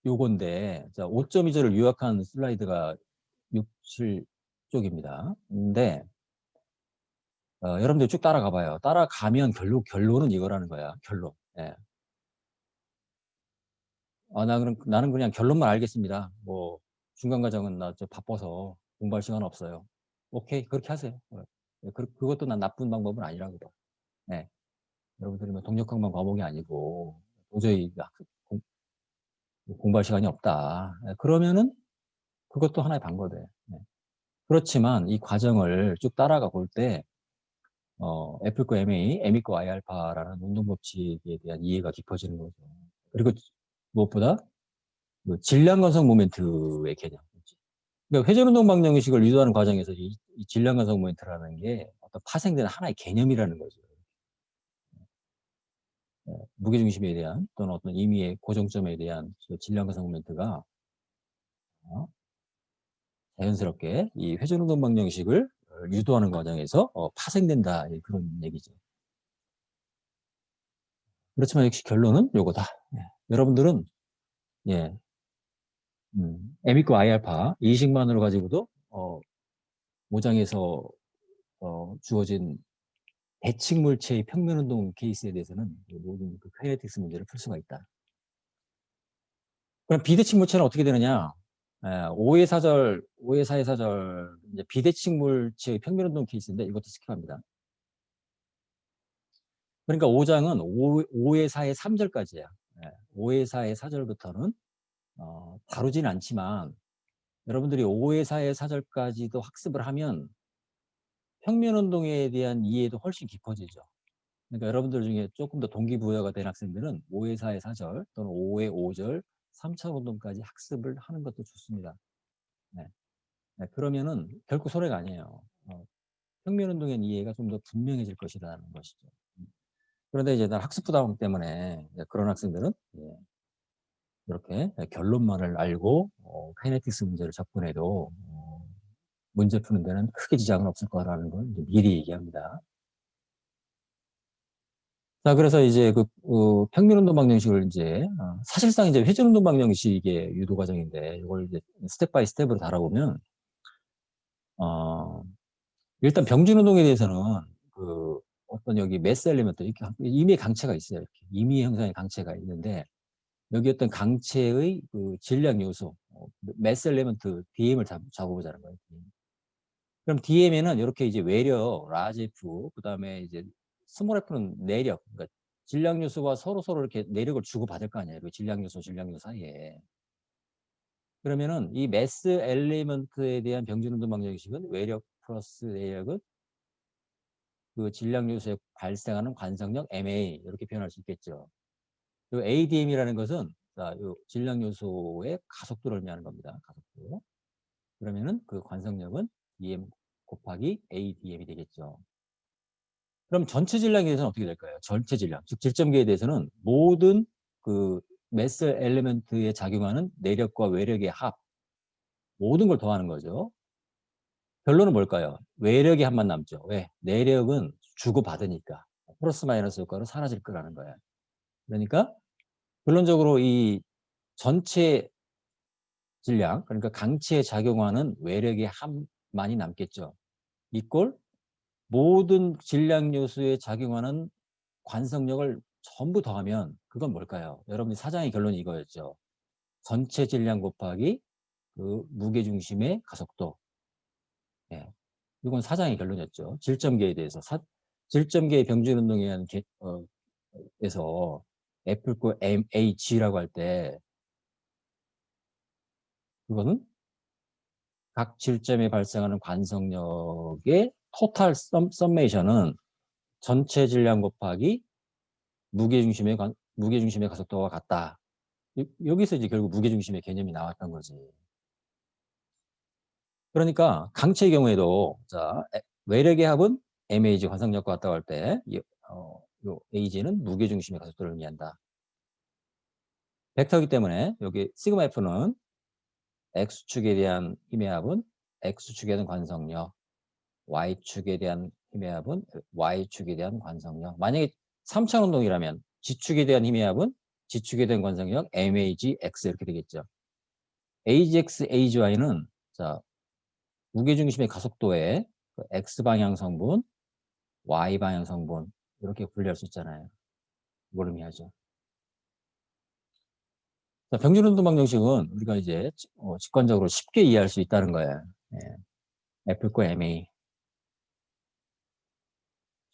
요건데, 자, 5.2절을 요약한 슬라이드가 6, 7쪽입니다. 근데 여러분들 쭉 따라가 봐요. 따라가면 결론은 이거라는 거야. 결론. 예. 나는 그냥 결론만 알겠습니다. 뭐 중간 과정은 나 저 바빠서 공부할 시간 없어요. 오케이, 그렇게 하세요. 그것도 난 나쁜 방법은 아니라고 봐. 네. 여러분들이 뭐 동력항만 과목이 아니고 도저히 공부할 시간이 없다. 그러면은 그것도 하나의 방법이에요. 네. 그렇지만 이 과정을 쭉 따라가 볼 때, F 거 MA, M 거 I 알파라는 운동 법칙에 대한 이해가 깊어지는 거죠. 그리고 무엇보다 그 질량 건성 모멘트의 개념. 그러니까 회전운동 방정식을 유도하는 과정에서 이 질량 건성 모멘트라는 게 어떤 파생되는 하나의 개념이라는 거죠. 무게중심에 대한 또는 어떤 임의의 고정점에 대한 그 질량 건성 모멘트가 어, 자연스럽게 이 회전운동 방정식을 유도하는 과정에서 파생된다 그런 얘기죠. 그렇지만 역시 결론은 요거다. 예. 여러분들은 예, m 있고 I 알파 이식만으로 가지고도 5장에서 주어진 대칭 물체의 평면 운동 케이스에 대해서는 모든 그 카이네틱스 문제를 풀 수가 있다. 그럼 비대칭 물체는 어떻게 되느냐? 5의 사절, 5의 4의 사절, 이제 비대칭 물체의 평면 운동 케이스인데 이것도 스킵합니다. 그러니까 5장은 5의 4의 3절까지야. 5의 4의 4절부터는 다루진 않지만 여러분들이 5의 4의 4절까지도 학습을 하면 평면 운동에 대한 이해도 훨씬 깊어지죠. 그러니까 여러분들 중에 조금 더 동기부여가 된 학생들은 5의 4의 4절 또는 5의 5절 3차 운동까지 학습을 하는 것도 좋습니다. 네. 네, 그러면은 결코 손해가 아니에요. 평면 운동의 이해가 좀 더 분명해질 것이라는 것이죠. 그런데 이제 난 학습 부담 때문에 그런 학생들은 이렇게 결론만을 알고 카이네틱스 문제를 접근해도 문제 푸는 데는 크게 지장은 없을 거라는 걸 미리 얘기합니다. 자, 그래서 이제 평면운동 방정식을 이제, 사실상 이제 회전운동 방정식의 유도 과정인데, 이걸 이제 스텝 바이 스텝으로 다뤄보면, 어, 일단 병준운동에 대해서는 어떤 여기 매스 엘리먼트, 이렇게 임의 강체가 있어요. 이렇게 임의 형성의 강체가 있는데, 여기 어떤 강체의 그 질량 요소, 매스 엘리먼트 DM을 잡아보자는 거예요. 그럼 DM에는 이렇게 이제 외력, 라지 F, 그 다음에 이제 스몰 F는 내력, 그러니까 질량 요소가 서로 이렇게 내력을 주고 받을 거 아니에요. 그 질량 요소 사이에. 그러면은 이 매스 엘리먼트에 대한 병준운동 방정식은 외력 플러스 내력은 그 질량 요소에 발생하는 관성력 MA 이렇게 표현할 수 있겠죠. 그 ADM이라는 것은 자, 요 질량 요소의 가속도를 의미하는 겁니다. 가속도. 그러면은 그 관성력은 EM 곱하기 ADM이 되겠죠. 그럼 전체 질량에 대해서는 어떻게 될까요? 전체 질량, 즉 질점계에 대해서는 모든 그 매스 엘리먼트에 작용하는 내력과 외력의 합, 모든 걸 더하는 거죠. 결론은 뭘까요? 외력의 합만 남죠. 왜? 내력은 주고받으니까. 플러스 마이너스 효과로 사라질 거라는 거예요. 그러니까 결론적으로 이 전체 질량, 그러니까 강체에 작용하는 외력의 합만이 남겠죠. 이꼴 모든 질량 요소에 작용하는 관성력을 전부 더하면 그건 뭘까요? 여러분이 사장의 결론이 이거였죠. 전체 질량 곱하기 그 무게중심의 가속도. 예. 이건 사장의 결론이었죠. 질점계에 대해서. 질점계의 병준운동에 의한 에서 F 고 MH라고 할 때 그거는 각 질점에 발생하는 관성력의 토탈 썸메이션은 전체 질량 곱하기 무게중심의 가속도와 같다. 여기서 이제 결국 무게중심의 개념이 나왔던 거지. 그러니까 강체의 경우에도 자 외력의 합은 MAG 관성력과 같다고 할 때 요 AG는 무게중심의 가속도를 의미한다. 벡터이기 때문에 여기 시그마 F는 X축에 대한 힘의 합은 X축에 대한 관성력, Y축에 대한 힘의 합은 Y축에 대한 관성력. 만약에 3차 운동이라면 G축에 대한 힘의 합은 G축에 대한 관성력 MAG X 이렇게 되겠죠. AGX, AGY는 자 무게중심의 가속도의 그 X방향 성분, Y방향 성분 이렇게 분리할 수 있잖아요. 이걸 의미하죠. 자, 병준운동 방정식은 우리가 이제 직관적으로 쉽게 이해할 수 있다는 거예요. 예. F 코 MA.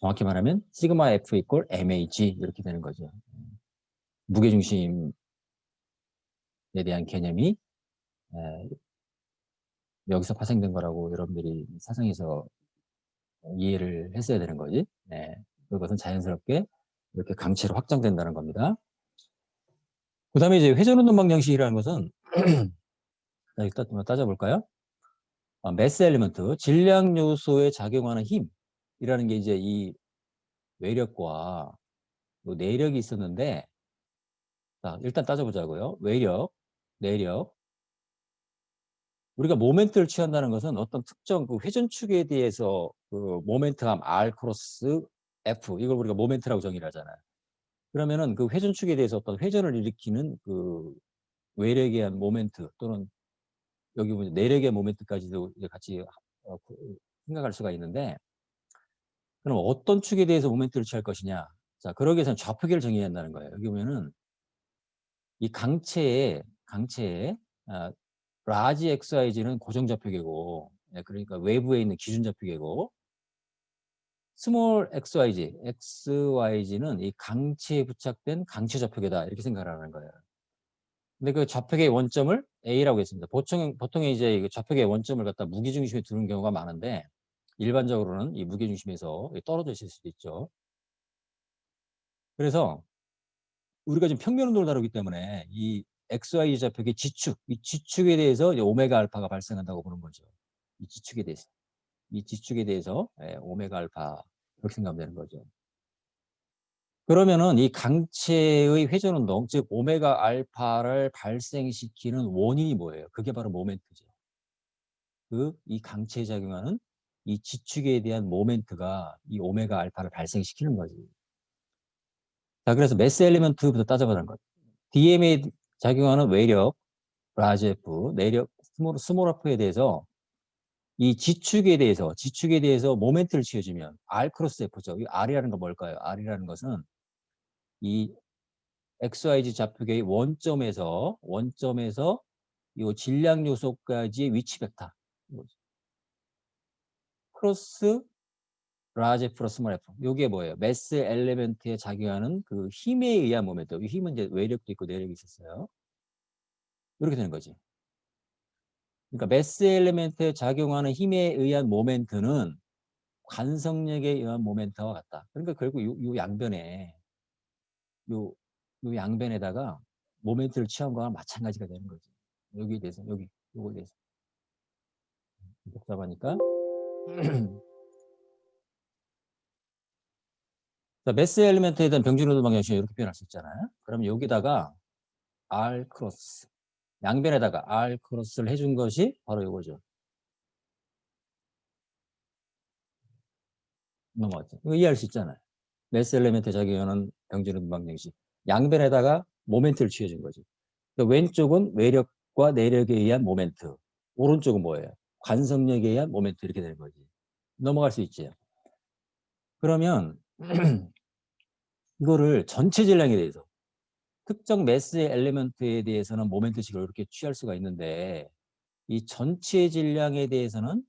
정확히 말하면 시그마 F 이꼴 MAG 이렇게 되는 거죠. 무게중심에 대한 개념이 여기서 파생된 거라고 여러분들이 사상에서 이해를 했어야 되는 거지. 네. 그것은 자연스럽게 이렇게 강체로 확장된다는 겁니다. 그 다음에 이제 회전운동 방정식이라는 것은 일단 따져볼까요? 매스 엘리먼트, 질량 요소에 작용하는 힘이라는 게 이제 이 외력과 내력이 있었는데, 자, 일단 따져보자고요. 외력, 내력. 우리가 모멘트를 취한다는 것은 어떤 특정 그 회전축에 대해서 그 모멘트함 R 크로스 F, 이걸 우리가 모멘트라고 정의를 하잖아요. 그러면은 그 회전축에 대해서 어떤 회전을 일으키는 그 외력에 의한 모멘트 또는 여기 보면 내력의 모멘트까지도 이제 같이 생각할 수가 있는데, 그럼 어떤 축에 대해서 모멘트를 취할 것이냐? 자, 그러기 위해서는 좌표계를 정의해야 한다는 거예요. 여기 보면은 이 강체에 라지 XYZ는 고정 좌표계고, 그러니까 외부에 있는 기준 좌표계고, 스몰 XYZ는 이 강체에 부착된 강체 좌표계다 이렇게 생각하는 거예요. 근데 그 좌표계의 원점을 A라고 했습니다. 보통 이제 좌표계의 원점을 갖다 무게중심에 두는 경우가 많은데 일반적으로는 이 무게중심에서 떨어져 있을 수도 있죠. 그래서 우리가 지금 평면운동을 다루기 때문에 이 XY 좌표계 이 지축에 대해서 이제 오메가 알파가 발생한다고 보는 거죠. 이 지축에 대해서. 이 지축에 대해서 오메가 알파 그렇게 생각하면 되는 거죠. 그러면은 이 강체의 회전운동, 즉 오메가 알파를 발생시키는 원인이 뭐예요? 그게 바로 모멘트죠. 이 강체에 작용하는 이 지축에 대한 모멘트가 이 오메가 알파를 발생시키는 거지. 자, 그래서 매스 엘리먼트부터 따져보는 것. DM에 작용하는 외력, 라지 F, 내력, 스몰 F에 대해서 이 지축에 대해서 모멘트를 취해주면 R 크로스 F죠. 이 R이라는 건 뭘까요? R이라는 것은 이 XYZ 좌표계의 원점에서 이 질량 요소까지의 위치 벡터. 크로스 라지 F 플러스 스몰 F. 이게 뭐예요? 매스 엘리먼트에 작용하는 그 힘에 의한 모멘트. 이 힘은 이제 외력도 있고 내력이 있었어요. 이렇게 되는 거지. 그러니까 매스 엘리먼트에 작용하는 힘에 의한 모멘트는 관성력에 의한 모멘트와 같다. 그러니까 결국 요 양변에 요, 요 양변에다가 모멘트를 취한 거와 마찬가지가 되는 거지. 여기에 대해서 요거에 대해서 복잡하니까 자, 매스 엘리멘트에 대한 병준호도 방정식 이렇게 표현할 수 있잖아요. 그럼 여기다가 R 크로스, 양변에다가 R 크로스를 해준 것이 바로 이거죠. 넘어갔죠. 이거 이해할 수 있잖아요. 매스 엘리멘트에 작용하는 병준호 방정식. 양변에다가 모멘트를 취해준 거지. 그러니까 왼쪽은 외력과 내력에 의한 모멘트. 오른쪽은 뭐예요? 관성력에 의한 모멘트 이렇게 되는 거지. 넘어갈 수 있지. 그러면 이거를 전체 질량에 대해서 특정 매스의 엘리먼트에 대해서는 모멘트식을 이렇게 취할 수가 있는데 이 전체 질량에 대해서는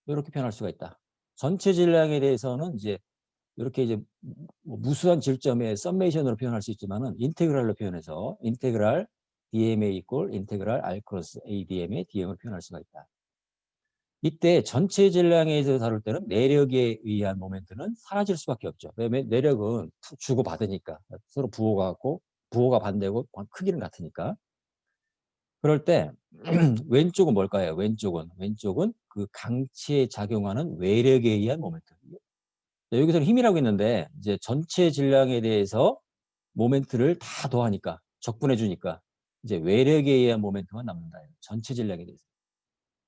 이렇게 표현할 수가 있다. 전체 질량에 대해서는 이제 이렇게 이제 뭐 무수한 질점의 썸메이션으로 표현할 수 있지만은 인테그랄로 표현해서 인테그랄 DMA 이꼴 인테그랄 R 크로스 ADM의 DM을 표현할 수가 있다. 이때 전체 질량에 대해서 다룰 때는 내력에 의한 모멘트는 사라질 수밖에 없죠. 왜냐하면 내력은 주고 받으니까 서로 부호가 같고 부호가 반대고 크기는 같으니까. 그럴 때 왼쪽은 뭘까요? 왼쪽은 그 강체에 작용하는 외력에 의한 모멘트. 여기서는 힘이라고 있는데 이제 전체 질량에 대해서 모멘트를 다 더하니까 적분해 주니까 이제 외력에 의한 모멘트만 남는다. 전체 질량에 대해서.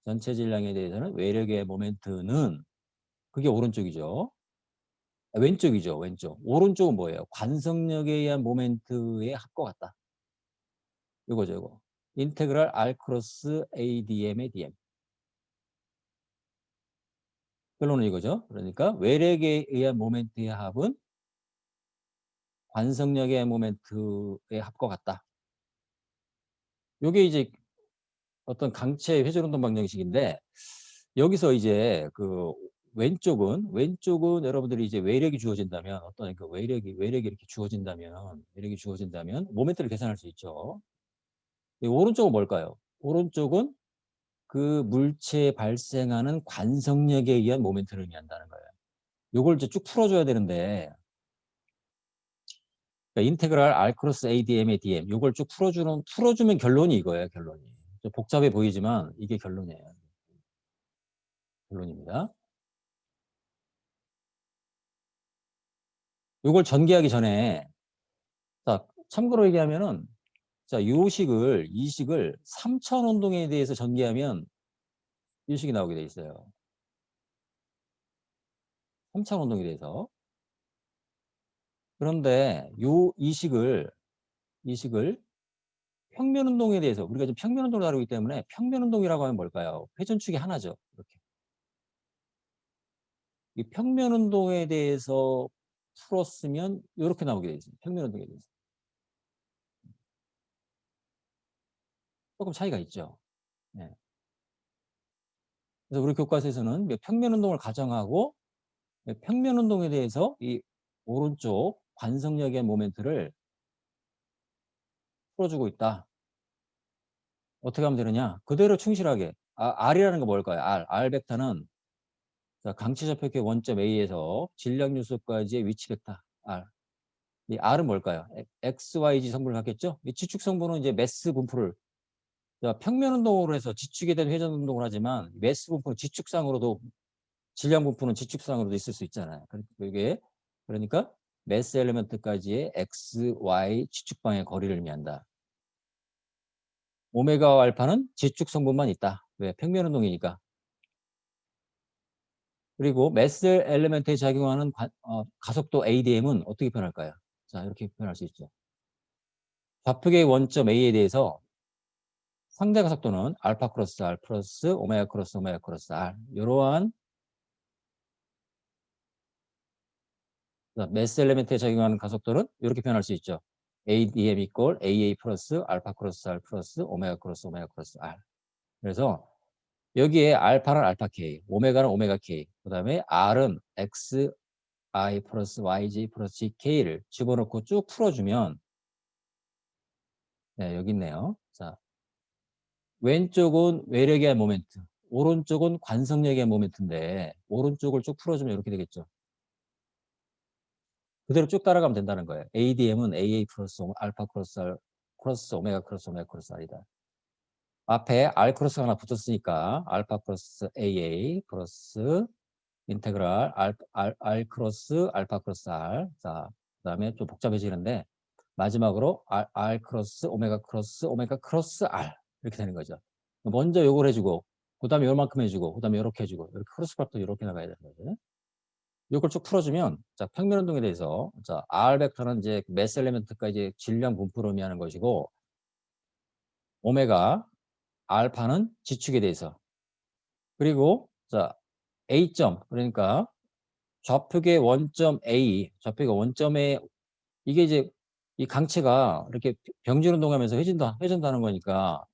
전체 질량에 대해서는 외력의 모멘트는 그게 오른쪽이죠. 왼쪽이죠. 왼쪽. 오른쪽은 뭐예요? 관성력에 의한 모멘트의 합과 같다. 이거죠. 이거. 인테그랄 R 크로스 ADM의 DM. 결론은 이거죠. 그러니까 외력에 의한 모멘트의 합은 관성력의 모멘트의 합과 같다. 이게 이제 어떤 강체 회전운동 방정식인데 여기서 이제 그 왼쪽은 여러분들이 이제 외력이 주어진다면 어떤 그 외력이 이렇게 주어진다면 모멘트를 계산할 수 있죠. 오른쪽은 뭘까요? 오른쪽은 그 물체에 발생하는 관성력에 의한 모멘트를 의미한다는 거예요. 요걸 이제 쭉 풀어줘야 되는데 그러니까 인테그랄 R 크로스 ADM의 DM 요걸 쭉 풀어주면 결론이 이거예요. 결론이. 좀 복잡해 보이지만 이게 결론이에요. 결론입니다. 요걸 전개하기 전에 자 참고로 얘기하면은 자 이 식을 3차 운동에 대해서 전개하면 이 식이 나오게 돼 있어요. 3차 운동에 대해서. 그런데 이 식을 평면 운동에 대해서 우리가 지금 평면 운동을 다루기 때문에 평면 운동이라고 하면 뭘까요? 회전축이 하나죠. 이렇게. 이 평면 운동에 대해서 풀었으면 이렇게 나오게 돼 있습니다. 평면 운동에 대해서. 조금 차이가 있죠. 네. 그래서 우리 교과서에서는 평면 운동을 가정하고 평면 운동에 대해서 이 오른쪽 관성력의 모멘트를 풀어주고 있다. 어떻게 하면 되느냐? 그대로 충실하게. R이라는 거 뭘까요? R 벡터는 강치 좌표계 원점 A에서 질량 요소까지의 위치 벡터 R. 이 R은 뭘까요? X, Y, Z 성분을 갖겠죠? 이 지축 성분은 이제 매스 분포를 평면 운동으로 해서 지축에 대한 회전 운동을 하지만 매스 분포는 지축상으로도 질량 분포는 지축상으로도 있을 수 있잖아요. 그러니까 매스 엘리먼트까지의 X, Y 지축방의 거리를 의미한다. 오메가와 알파는 지축 성분만 있다. 왜? 평면 운동이니까. 그리고 매스 엘리먼트에 작용하는 가속도 ADM은 어떻게 표현할까요? 자, 이렇게 표현할 수 있죠. 좌표계의 원점 A에 대해서 상대 가속도는 알파 크로스 R 플러스 오메가 크로스 R. 이러한 매스 엘리먼트에 적용하는 가속도는 이렇게 표현할 수 있죠. ADM 이꼴 AA 플러스 알파 크로스 R 플러스 오메가 크로스 R. 그래서 여기에 알파는 알파 K, 오메가는 오메가 K, 그 다음에 R은 X, I 플러스 YJ 플러스 GK를 집어넣고 쭉 풀어주면 네, 여기 있네요. 자, 왼쪽은 외력에 의한 모멘트, 오른쪽은 관성력에 의한 모멘트인데 오른쪽을 쭉 풀어주면 이렇게 되겠죠. 그대로 쭉 따라가면 된다는 거예요. ADM은 AA 플러스 알파 크로스 R 플러스 오메가 크로스 R이다. 앞에 R 크로스가 하나 붙었으니까 알파 크로스 AA 플러스 인테그랄 R 크로스 알파 크로스 R. 자, 그다음에 좀 복잡해지는데 마지막으로 R 크로스 오메가 크로스 R 이렇게 되는 거죠. 먼저 요걸 해주고 그다음에 요만큼 해주고 그다음에 요렇게 해주고 이렇게 크로스 프로덕트 이렇게 나가야 되는 거죠. 요걸 쭉 풀어주면 자, 평면 운동에 대해서 자, R 벡터는 이제 매스 엘리먼트가 이제 질량 분포를 의미하는 것이고 오메가 알파는 지축에 대해서 그리고 자, A점 그러니까 좌표의 원점 A, 좌표가 원점에 이게 이제 이 강체가 이렇게 병진 운동하면서 회전다는 거니까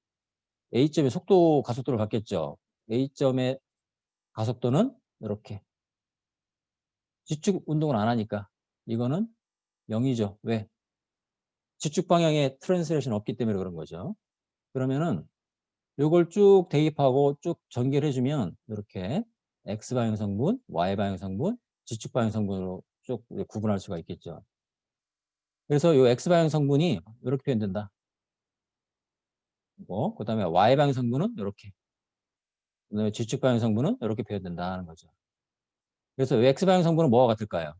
A점의 속도 가속도를 갖겠죠. A점의 가속도는 이렇게 지축 운동을 안 하니까 이거는 0이죠. 왜? 지축 방향에 트랜스레이션 없기 때문에 그런 거죠. 그러면은 요걸 쭉 대입하고 쭉 전개해주면 이렇게 X방향 성분, Y방향 성분, 지축 방향 성분으로 쭉 구분할 수가 있겠죠. 그래서 요 X방향 성분이 이렇게 표현된다. 그 다음에 Y방향 성분은 이렇게. 그 다음에 지축 방향 성분은 이렇게 표현된다 하는 거죠. 그래서 X방향 성분은 뭐와 같을까요?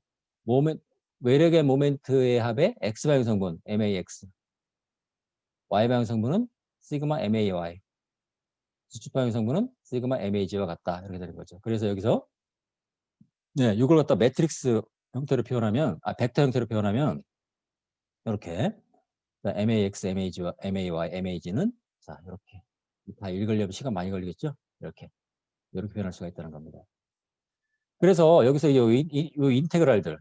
외력의 모멘트의 합의 X방향 성분, MAX. Y방향 성분은 시그마 MAY. 지축 방향 성분은 시그마 MAG와 같다. 이렇게 되는 거죠. 그래서 여기서 네, 이걸 갖다 매트릭스 형태로 표현하면, 벡터 형태로 표현하면 이렇게 MAX, MAG와 MAY, MAG는 자 이렇게 다 읽으려면 시간 많이 걸리겠죠? 이렇게 표현할 수가 있다는 겁니다. 그래서 여기서 요 인테그랄들을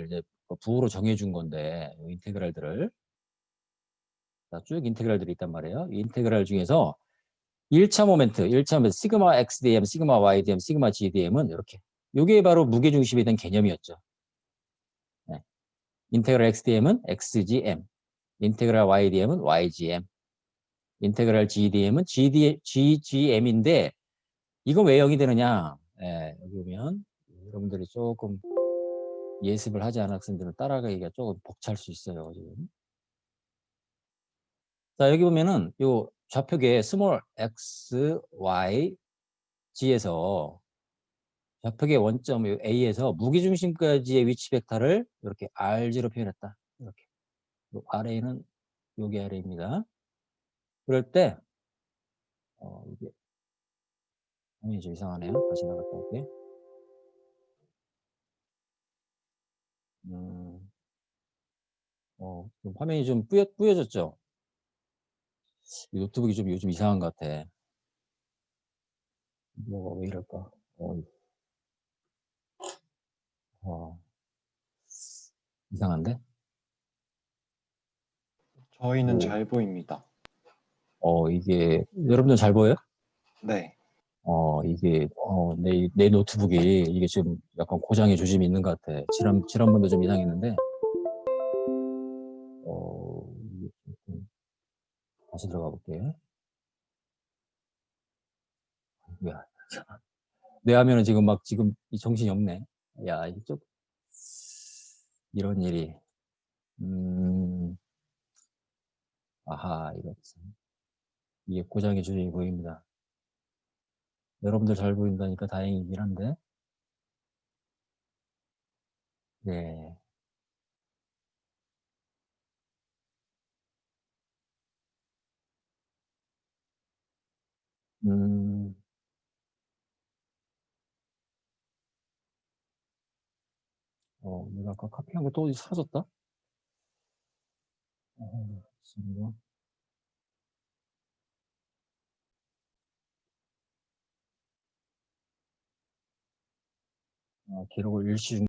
이제 부호로 정해준 건데 이 인테그랄들을 자, 쭉 인테그랄들이 있단 말이에요. 이 인테그랄 중에서 1차 모멘트 시그마 XDM, 시그마 YDM, 시그마 GDM은 이렇게 이게 바로 무게중심에 대한 개념이었죠. 네. 인테그랄 XDM은 XGM, 인테그랄 YDM은 YGM, 인테그랄 GDM은 GGM인데 이건 왜 0이 되느냐? 예, 여기 보면 여러분들이 조금 예습을 하지 않은 학생들은 따라가기가 조금 벅찰 수 있어요. 지금. 자, 여기 보면은 요 좌표계 스몰 x, y, g에서 좌표계 원점 A에서 무게중심까지의 위치 벡터를 이렇게 RG로 표현했다. 이렇게. 요 RA는 요게 RA입니다. 그럴 때 이게 화면이 좀 이상하네요. 다시 나갔다 올게요. 화면이 좀 뿌여졌죠? 이 노트북이 좀 요즘 이상한 것 같아. 뭐가 왜 이럴까? 이상한데? 저희는 오. 잘 보입니다. 이게 여러분들 잘 보여요? 네. 이게 내 노트북이 이게 지금 약간 고장의 조짐이 있는 것 같아. 지난번도 좀 이상했는데 이게 조금 다시 들어가 볼게요. 야, 내 화면은 지금 이 정신이 없네. 야, 이게 좀 이런 일이 아하 이게 고장의 조짐이 보입니다. 여러분들 잘 보인다니까 다행이긴 한데 네. 내가 아까 카피한 거 또 어디 사라졌다? 잠깐만. 기록을 일시 중